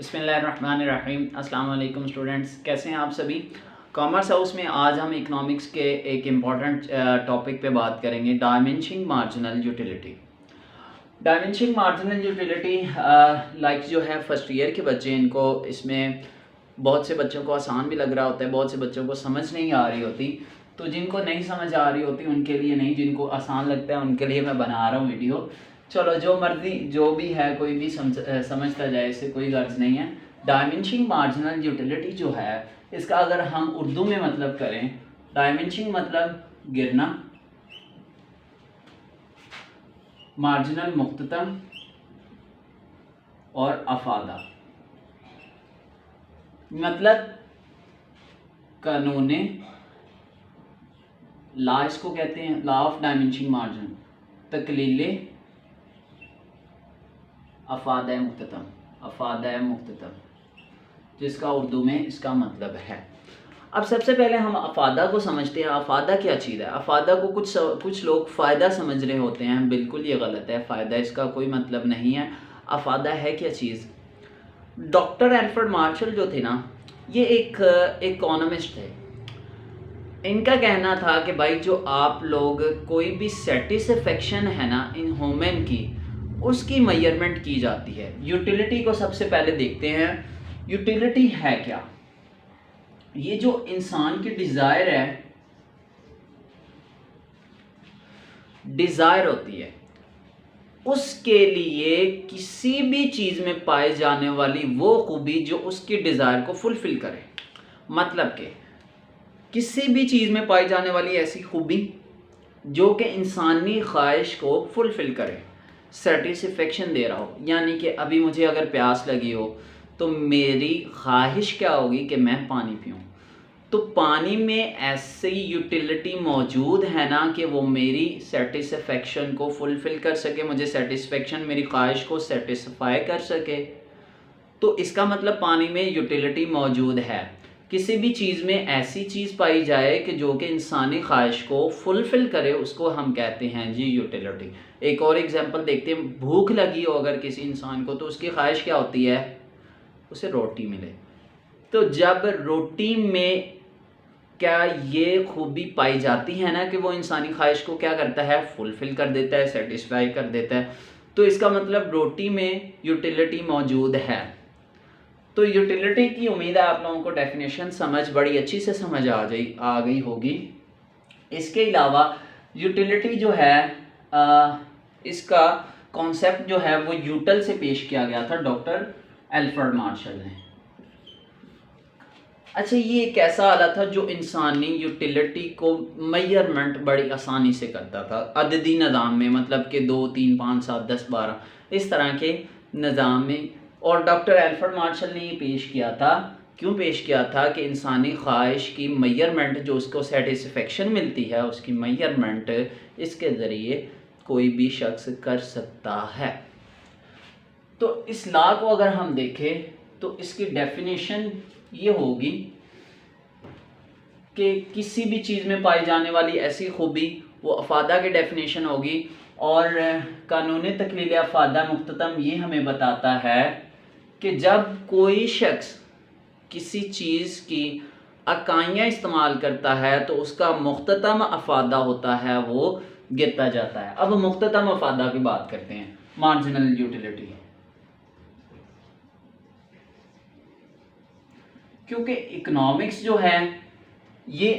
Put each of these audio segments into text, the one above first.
बिस्मिल्लाहिर्रहमानिर्रहीम। अस्सलाम वालेकुम स्टूडेंट्स, कैसे हैं आप सभी। कॉमर्स हाउस में आज हम इकोनॉमिक्स के एक इम्पॉर्टेंट टॉपिक पे बात करेंगे, dimensioning marginal utility. Dimensioning marginal utility like जो है फर्स्ट ईयर के बच्चे, इनको इसमें बहुत से बच्चों को आसान भी लग रहा होता है, बहुत से बच्चों को समझ नहीं आ रही होती। तो जिनको नहीं समझ आ रही होती उनके लिए नहीं, जिनको आसान लगता है उनके लिए मैं बना रहा हूँ वीडियो। चलो जो मर्जी जो भी है, कोई भी समझता जाए, इससे कोई गर्ज नहीं है। डायमेंशनिंग मार्जिनल यूटिलिटी जो है, इसका अगर हम उर्दू में मतलब करें, डायमेंशनिंग मतलब गिरना, मार्जिनल मुख्ततम और अफादा मतलब कानूने ला, इसको कहते हैं लॉ ऑफ डायमेंशनिंग मार्जिन, तकलीले अफादा मुख्ततम, अफादा मुख्ततम, जिसका उर्दू में इसका मतलब है। अब सबसे पहले हम अफादा को समझते हैं। अफादा क्या चीज़ है। अफादा को कुछ लोग फ़ायदा समझ रहे होते हैं, बिल्कुल ये गलत है। फ़ायदा इसका कोई मतलब नहीं है। अफादा है क्या चीज़। डॉक्टर एल्फ्रेड मार्शल जो थे ना, ये एक इकोनॉमिस्ट थे। इनका कहना था कि भाई जो आप लोग कोई भी सेटिस्फेक्शन है ना इन ह्यूमन की, उसकी मेजरमेंट की जाती है। यूटिलिटी को सबसे पहले देखते हैं। यूटिलिटी है क्या। ये जो इंसान की डिज़ायर है, डिज़ायर होती है, उसके लिए किसी भी चीज़ में पाए जाने वाली वो खूबी जो उसकी डिज़ायर को फुलफ़िल करे। मतलब कि किसी भी चीज़ में पाई जाने वाली ऐसी खूबी जो कि इंसानी ख्वाहिश को फुलफ़िल करे, सेटिस्फेक्शन दे रहा हो। यानी कि अभी मुझे अगर प्यास लगी हो तो मेरी ख्वाहिश क्या होगी कि मैं पानी पीऊँ। तो पानी में ऐसी यूटिलिटी मौजूद है ना कि वो मेरी सेटिस्फेक्शन को फुलफ़िल कर सके, मुझे सेटिस्फेक्शन, मेरी ख्वाहिश को सेटिस्फाई कर सके। तो इसका मतलब पानी में यूटिलिटी मौजूद है। किसी भी चीज़ में ऐसी चीज़ पाई जाए कि जो कि इंसानी ख्वाहिश को फुलफ़िल करे, उसको हम कहते हैं जी यूटिलिटी। एक और एग्जांपल देखते हैं। भूख लगी हो अगर किसी इंसान को, तो उसकी ख्वाहिश क्या होती है, उसे रोटी मिले। तो जब रोटी में क्या ये खूबी पाई जाती है ना कि वो इंसानी ख्वाहिश को क्या करता है, फुलफ़िल कर देता है, सेटिस्फाई कर देता है, तो इसका मतलब रोटी में यूटिलिटी मौजूद है। तो यूटिलिटी की उम्मीद है आप लोगों को डेफिनेशन बड़ी अच्छी से समझ आ गई होगी। इसके अलावा यूटिलिटी जो है, इसका कॉन्सेप्ट जो है वो यूटल से पेश किया गया था डॉक्टर एल्फ्रेड मार्शल ने। अच्छा, ये एक ऐसा आला था जो इंसानी यूटिलिटी को मेजरमेंट बड़ी आसानी से करता था अददी निज़ाम में, मतलब कि 2, 3, 5, 7, 10, 12 इस तरह के निज़ाम में। और डॉक्टर एल्फ्रेड मार्शल ने ये पेश किया था। क्यों पेश किया था कि इंसानी ख्वाहिश की मेजरमेंट, जो उसको सेटिस्फेक्शन मिलती है, उसकी मेजरमेंट इसके ज़रिए कोई भी शख्स कर सकता है। तो इस लॉ को अगर हम देखें तो इसकी डेफिनेशन ये होगी कि किसी भी चीज़ में पाई जाने वाली ऐसी खूबी, वो अफादा की डेफिनेशन होगी। और कानूनी तकलील अफादा मुख्ततम ये हमें बताता है कि जब कोई शख्स किसी चीज़ की अकाइयाँ इस्तेमाल करता है तो उसका मुख्ततम अफादा होता है, वो गिरता जाता है। अब मुख्ततम अफादा की बात करते हैं, मार्जिनल यूटिलिटी। क्योंकि इकोनॉमिक्स जो है ये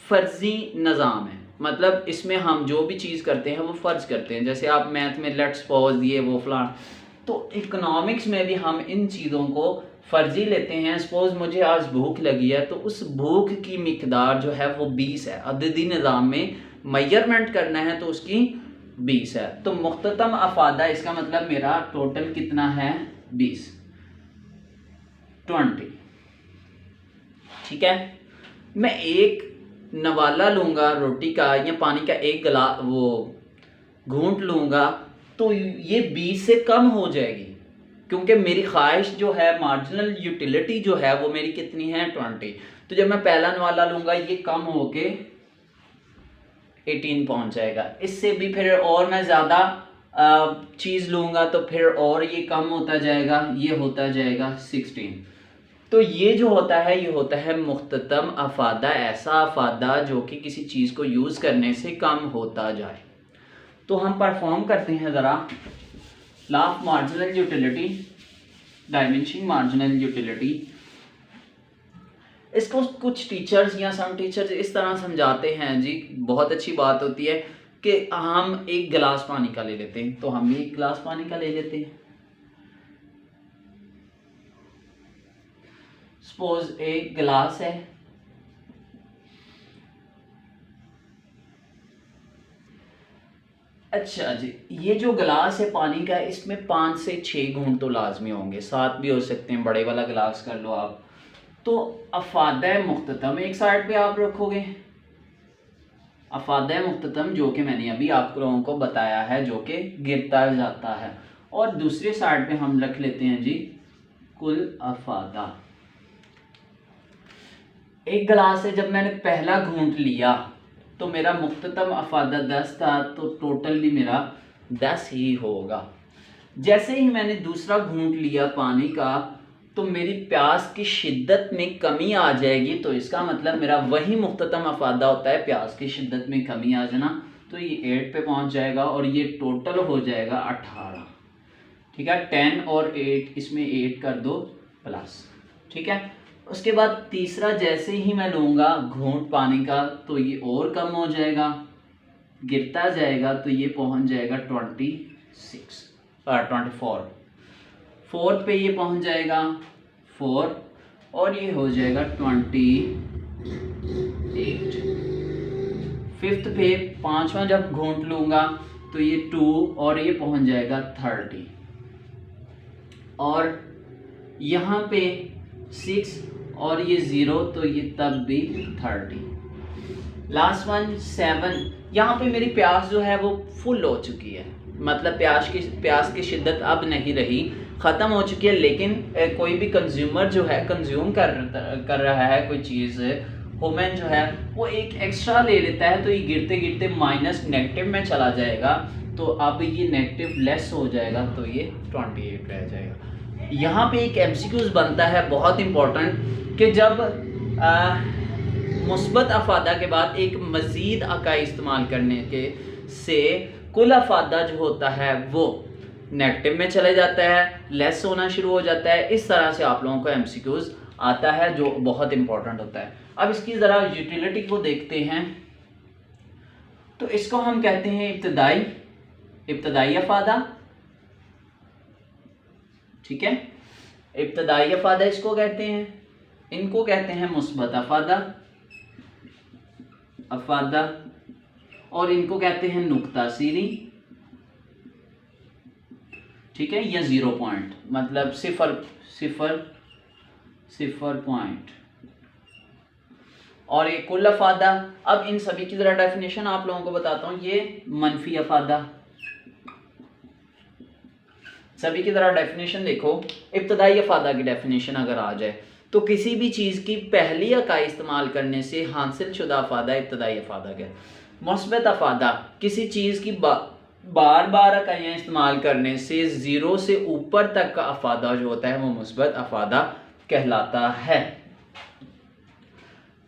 फ़र्ज़ी निज़ाम है, मतलब इसमें हम जो भी चीज़ करते हैं वो फ़र्ज़ करते हैं। जैसे आप मैथ में लेट्स सपोज ये वो फलां, तो इकोनॉमिक्स में भी हम इन चीज़ों को फ़र्ज़ी लेते हैं। सपोज़ मुझे आज भूख लगी है, तो उस भूख की मिकदार जो है वो 20 है। अददी निज़ाम में मेजरमेंट करना है तो उसकी 20 है। तो मुख्ततम अफादा, इसका मतलब मेरा टोटल कितना है, 20, 20। ठीक है। मैं एक नवाला लूँगा रोटी का या पानी का एक गिलास वो घूंट लूँगा तो ये 20 से कम हो जाएगी, क्योंकि मेरी ख्वाहिश जो है, मार्जिनल यूटिलिटी जो है वो मेरी कितनी है, 20। तो जब मैं पहला नवाला लूँगा ये कम होके 18 पहुँच जाएगा। इससे भी फिर और मैं ज़्यादा चीज़ लूँगा तो फिर और ये कम होता जाएगा, ये होता जाएगा 16। तो ये जो होता है ये होता है मुख्ततम अफादा, ऐसा अफादा जो कि किसी चीज़ को यूज़ करने से कम होता जाए। तो हम परफॉर्म करते हैं ज़रा law of marginal utility, dimensioning marginal utility. इसको कुछ टीचर्स या सम टीचर्स इस तरह समझाते हैं जी, बहुत अच्छी बात होती है कि हम एक गिलास पानी का ले लेते हैं, तो हम भी एक गिलास पानी का ले लेते हैं। सपोज एक गिलास है, अच्छा जी, ये जो गिलास है पानी का, इसमें 5 से 6 घूंट तो लाजमी होंगे, 7 भी हो सकते हैं, बड़े वाला गिलास कर लो आप। तो अफादा मुख्ततम एक साइड पे आप रखोगे, अफादा मुख्ततम जो कि मैंने अभी आप लोगों को बताया है, जो कि गिरता जाता है, और दूसरे साइड पे हम रख लेते हैं जी कुल अफादा। एक गिलास है, जब मैंने पहला घूंट लिया तो मेरा मुख्ततम अफादा 10 था, तो टोटल भी मेरा 10 ही होगा। जैसे ही मैंने दूसरा घूंट लिया पानी का, तो मेरी प्यास की शिद्दत में कमी आ जाएगी, तो इसका मतलब मेरा वही मुख्ततम अफादा होता है प्यास की शिद्दत में कमी आ जाना। तो ये 8 पे पहुंच जाएगा और ये टोटल हो जाएगा 18। ठीक है, 10 और 8, इसमें 8 कर दो प्लस। ठीक है, उसके बाद तीसरा जैसे ही मैं लूँगा घूंट पानी का, तो ये और कम हो जाएगा, गिरता जाएगा, तो ये पहुंच जाएगा 24। फोर्थ पे ये पहुंच जाएगा 4 और ये हो जाएगा 28। फिफ्थ पे पांचवा जब घूंट लूँगा तो ये 2 और ये पहुंच जाएगा 30, और यहाँ पे 6 और ये 0, तो ये तब भी 30। लास्ट वन 7, यहाँ पे मेरी प्यास जो है वो फुल हो चुकी है, मतलब प्यास की शिद्दत अब नहीं रही, ख़त्म हो चुकी है। लेकिन कोई भी कंज्यूमर जो है कंज्यूम कर रहा है कोई चीज़, ह्यूमन जो है वो एक एक्स्ट्रा ले लेता है, तो ये गिरते गिरते माइनस नेगेटिव में चला जाएगा, तो अब ये नेगेटिव लेस हो जाएगा, तो ये 28 रह जाएगा। यहाँ पे एक एमसीक्यूज बनता है बहुत इम्पोर्टेंट कि जब मुस्बत अफादा के बाद एक मज़ीद अकाई इस्तेमाल करने के से कुल अफादा जो होता है वो नेगेटिव में चले जाता है, लेस होना शुरू हो जाता है। इस तरह से आप लोगों को एमसीक्यूज आता है जो बहुत इंपॉर्टेंट होता है। अब इसकी ज़रा यूटिलिटी को देखते हैं, तो इसको हम कहते हैं इब्तदाई अफादा। ठीक है, इब्तदाई अफादा इसको कहते हैं, इनको कहते हैं मुस्बत अफादा, और इनको कहते हैं नुक्ता सीरी। ठीक है, या 0 पॉइंट, मतलब सिफर पॉइंट, और ये कुल अफादा। अब इन सभी की जरा डेफिनेशन आप लोगों को बताता हूँ। ये मनफी अफादा, सभी की जरा डेफिनेशन देखो। इब्तदाई अफादा की डेफिनेशन अगर आ जाए तो किसी भी चीज़ की पहली इकाई इस्तेमाल करने से हासिल शुदा अफादा इब्तदाई अफादा के। मुस्बत अफादा, किसी चीज़ की बार बार इकाइयाँ इस्तेमाल करने से 0 से ऊपर तक का अफादा जो होता है वो मुस्बत अफादा कहलाता है।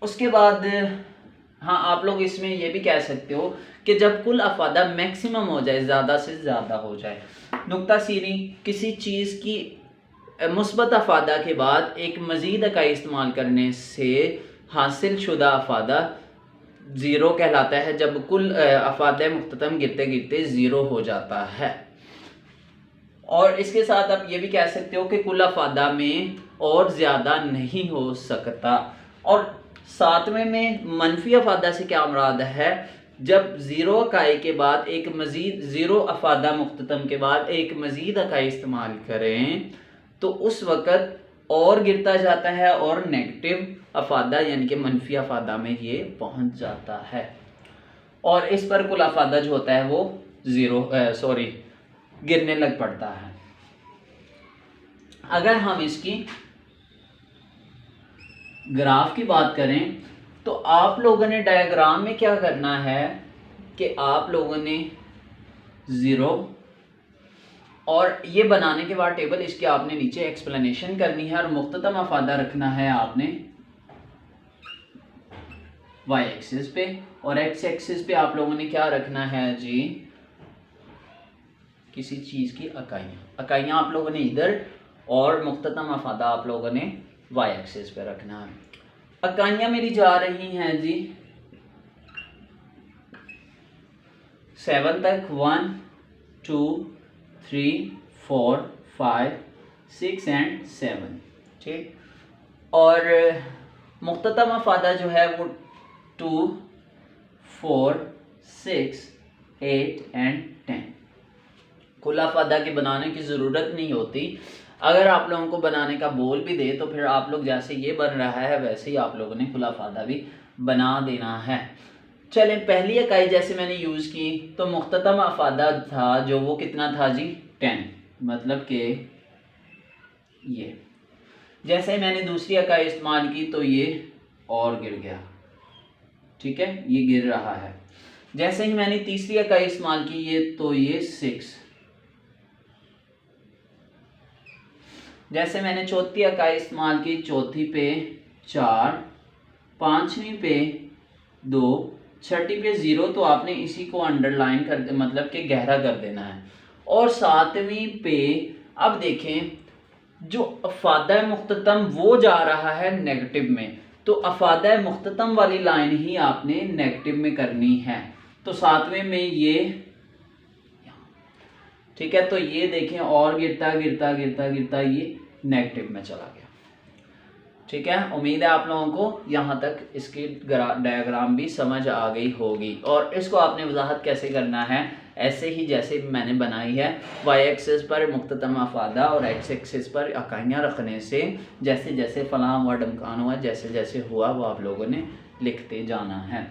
उसके बाद हाँ, आप लोग इसमें ये भी कह सकते हो कि जब कुल अफादा मैक्सिमम हो जाए, ज़्यादा से ज़्यादा हो जाए। नुक्ता सीरी, किसी चीज़ की मुस्बत अफादा के बाद एक मज़ीद इकाई इस्तेमाल करने से हासिल शुदा अफादा 0 कहलाता है, जब कुल अफादा मुख्ततम गिरते गिरते 0 हो जाता है। और इसके साथ आप ये भी कह सकते हो कि कुल अफादा में और ज़्यादा नहीं हो सकता। और सातवें में मनफी अफादा से क्या मुराद है, जब 0 इकाई के बाद एक मज़ीद 0 अफादा मुख्ततम के बाद एक मज़ीद इकाई इस्तेमाल करें तो उस वक़्त और गिरता जाता है और नेगेटिव अफादा यानी कि मनफी अफादा में ये पहुंच जाता है, और इस पर कुल अफादा जो होता है वो गिरने लग पड़ता है। अगर हम इसकी ग्राफ की बात करें तो आप लोगों ने डायग्राम में क्या करना है कि आप लोगों ने 0 और ये बनाने के बाद टेबल इसके आपने नीचे एक्सप्लेनेशन करनी है और मुख्ततम अफादा रखना है आपने वाई एक्सिस पे, और एक्स एक्सिस पे आप लोगों ने क्या रखना है जी, किसी चीज़ की अकाइयाँ आप लोगों ने इधर, और मुख्ततम अफादा आप लोगों ने वाई एक्सिस पे रखना है। अकाइयाँ मेरी जा रही हैं जी 7 तक, 1 2 3 4 5 6 एंड 7, ठीक। और मुख्ततम अफादा जो है वो 2 4 6 8 एंड 10। कुल अफादा के बनाने की ज़रूरत नहीं होती। अगर आप लोगों को बनाने का बोल भी दे तो फिर आप लोग जैसे ये बन रहा है वैसे ही आप लोगों ने कुल अफादा भी बना देना है। चलें, पहली इकाई जैसे मैंने यूज़ की तो मुख्ततम अफादा था जो वो कितना था जी 10, मतलब कि ये। जैसे मैंने दूसरी इकाई इस्तेमाल की तो ये और गिर गया, ठीक है, ये गिर रहा है। जैसे ही मैंने तीसरी इकाई इस्तेमाल की ये तो ये 6। जैसे मैंने चौथी इकाई इस्तेमाल की, चौथी पे 4, पांचवी पे 2, छठी पे 0, तो आपने इसी को अंडरलाइन कर मतलब कि गहरा कर देना है। और सातवीं पे अब देखें जो अफादा मुख्ततम वो जा रहा है नेगेटिव में, तो अफादा मुख्ततम वाली लाइन ही आपने नेगेटिव में करनी है। तो सातवें में ये, ठीक है, तो ये देखें और गिरता गिरता गिरता गिरता ये नेगेटिव में चला गया, ठीक है। उम्मीद है आप लोगों को यहाँ तक इसकी डायग्राम भी समझ आ गई होगी। और इसको आपने वजाहत कैसे करना है, ऐसे ही जैसे मैंने बनाई है, वाई एक्सिस पर मुख्ततम अफादा और एक्स एक्सिस पर इकाइयाँ रखने से जैसे जैसे फ़लाँ हुआ ढमकान हुआ, जैसे जैसे हुआ वो आप लोगों ने लिखते जाना है।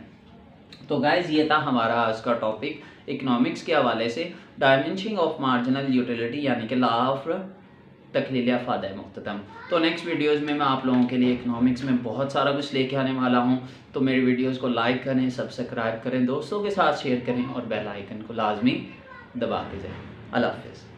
तो गाइज़ ये था हमारा आज का टॉपिक इकनॉमिक्स के हवाले से, डायमेंशनिंग ऑफ मार्जिनल यूटिलिटी यानी कि लॉ ऑफ तकलील अफादा मुख्ततम। तो नेक्स्ट वीडियोस में मैं आप लोगों के लिए इकनॉमिक्स में बहुत सारा कुछ लेके आने वाला हूं। तो मेरी वीडियोस को लाइक करें, सब्सक्राइब करें, दोस्तों के साथ शेयर करें और बेल आइकन को लाजमी दबा के जाएं। अल्लाह हाफ़िज़।